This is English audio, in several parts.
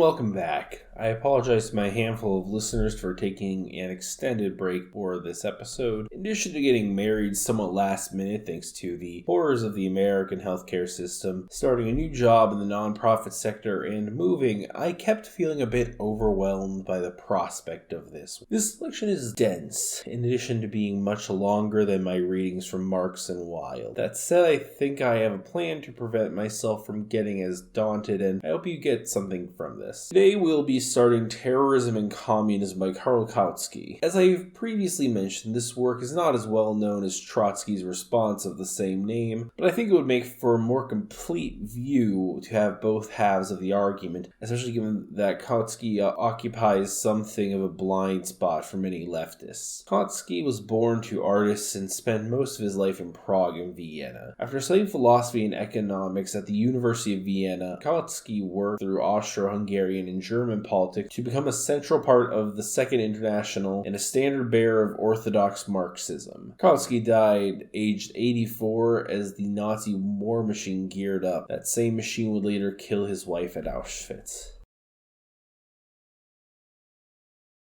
welcome back. I apologize to my handful of listeners for taking an extended break for this episode. In addition to getting married somewhat last minute thanks to the horrors of the American healthcare system, starting a new job in the nonprofit sector, and moving, I kept feeling a bit overwhelmed by the prospect of this. This selection is dense, in addition to being much longer than my readings from Marx and Wilde. That said, I think I have a plan to prevent myself from getting as daunted, and I hope you get something from this. Today we'll be starting Terrorism and Communism by Karl Kautsky. As I've previously mentioned, this work is not as well known as Trotsky's response of the same name, but I think it would make for a more complete view to have both halves of the argument, especially given that Kautsky occupies something of a blind spot for many leftists. Kautsky was born to artists and spent most of his life in Prague and Vienna. After studying philosophy and economics at the University of Vienna, Kautsky worked through Austro-Hungarian and German politics to become a central part of the Second International and a standard bearer of orthodox Marxism. Kautsky died aged 84 as the Nazi war machine geared up. That same machine would later kill his wife at Auschwitz.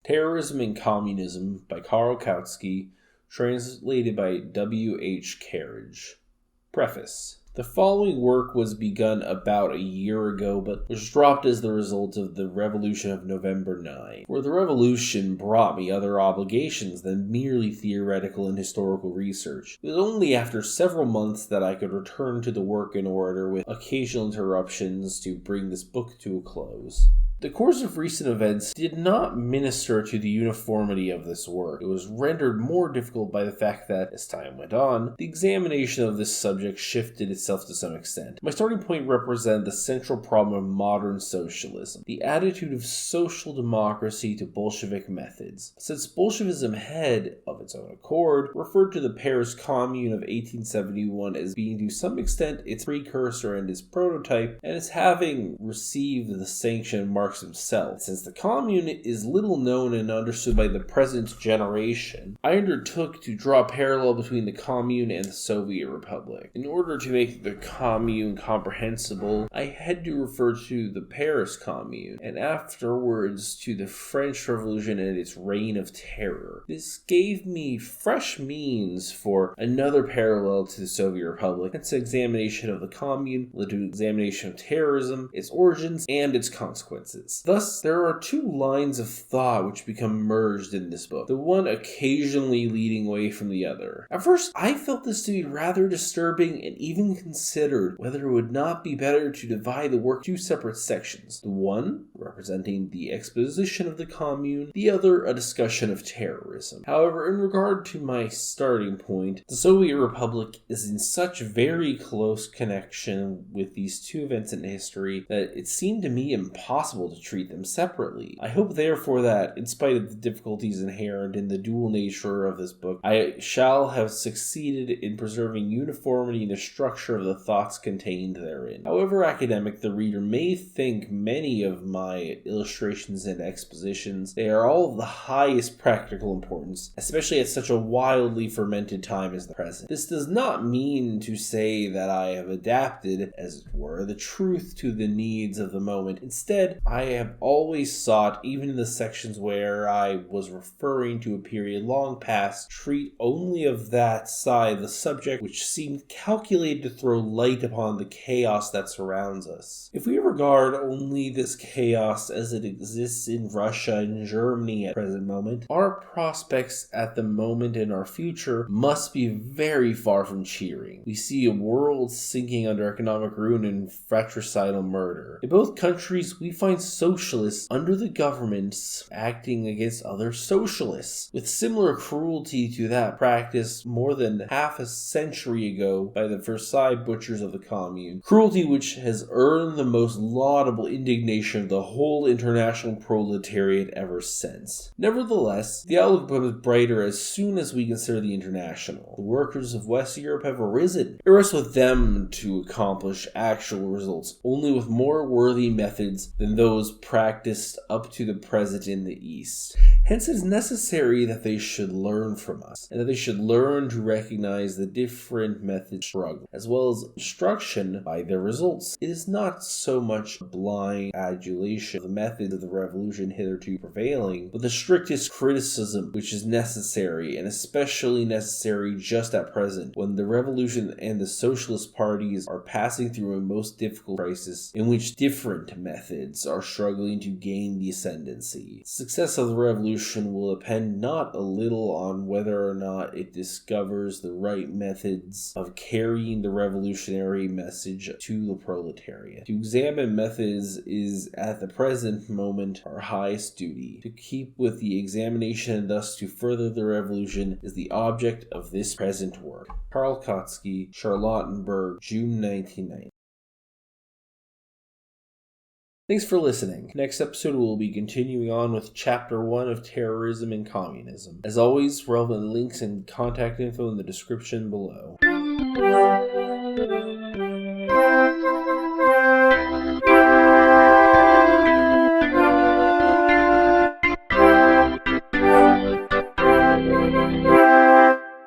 Terrorism and Communism by Karl Kautsky, translated by W. H. Carriage. Preface. The following work was begun about a year ago, but was dropped as the result of the Revolution of November 9. For the Revolution brought me other obligations than merely theoretical and historical research. It was only after several months that I could return to the work in order, with occasional interruptions, to bring this book to a close. The course of recent events did not minister to the uniformity of this work. It was rendered more difficult by the fact that, as time went on, the examination of this subject shifted itself to some extent. My starting point represented the central problem of modern socialism, the attitude of social democracy to Bolshevik methods. Since Bolshevism had, of its own accord, referred to the Paris Commune of 1871 as being to some extent its precursor and its prototype, and as having received the sanction of Marx himself. Since the Commune is little known and understood by the present generation, I undertook to draw a parallel between the Commune and the Soviet Republic. In order to make the Commune comprehensible, I had to refer to the Paris Commune, and afterwards to the French Revolution and its reign of terror. This gave me fresh means for another parallel to the Soviet Republic. Its examination of the Commune led to an examination of terrorism, its origins, and its consequences. Thus, there are two lines of thought which become merged in this book, the one occasionally leading away from the other. At first, I felt this to be rather disturbing and even considered whether it would not be better to divide the work into two separate sections, the one representing the exposition of the Commune, the other a discussion of terrorism. However, in regard to my starting point, the Soviet Republic is in such very close connection with these two events in history that it seemed to me impossible to treat them separately. I hope therefore that, in spite of the difficulties inherent in the dual nature of this book, I shall have succeeded in preserving uniformity in the structure of the thoughts contained therein. However academic the reader may think many of my illustrations and expositions, they are all of the highest practical importance, especially at such a wildly fermented time as the present. This does not mean to say that I have adapted, as it were, the truth to the needs of the moment. Instead, I have always sought, even in the sections where I was referring to a period long past, treat only of that side of the subject which seemed calculated to throw light upon the chaos that surrounds us. If we regard only this chaos as it exists in Russia and Germany at the present moment, our prospects at the moment and our future must be very far from cheering. We see a world sinking under economic ruin and fratricidal murder. In both countries, we find socialists under the governments acting against other socialists, with similar cruelty to that practiced more than half a century ago by the Versailles butchers of the Commune, cruelty which has earned the most laudable indignation of the whole international proletariat ever since. Nevertheless, the outlook becomes brighter as soon as we consider the international. The workers of West Europe have arisen. It rests with them to accomplish actual results, only with more worthy methods than those those practiced up to the present in the East. Hence, it is necessary that they should learn from us, and that they should learn to recognize the different methods of struggle, as well as instruction by their results. It is not so much blind adulation of the methods of the revolution hitherto prevailing, but the strictest criticism which is necessary, and especially necessary just at present, when the revolution and the socialist parties are passing through a most difficult crisis in which different methods are struggling to gain the ascendancy. The success of the revolution will depend not a little on whether or not it discovers the right methods of carrying the revolutionary message to the proletariat. To examine methods is at the present moment our highest duty. To keep with the examination and thus to further the revolution is the object of this present work. Karl Kautsky, Charlottenburg, June 1990. Thanks for listening. Next episode we'll be continuing on with Chapter 1 of Terrorism and Communism. As always, relevant links and contact info in the description below.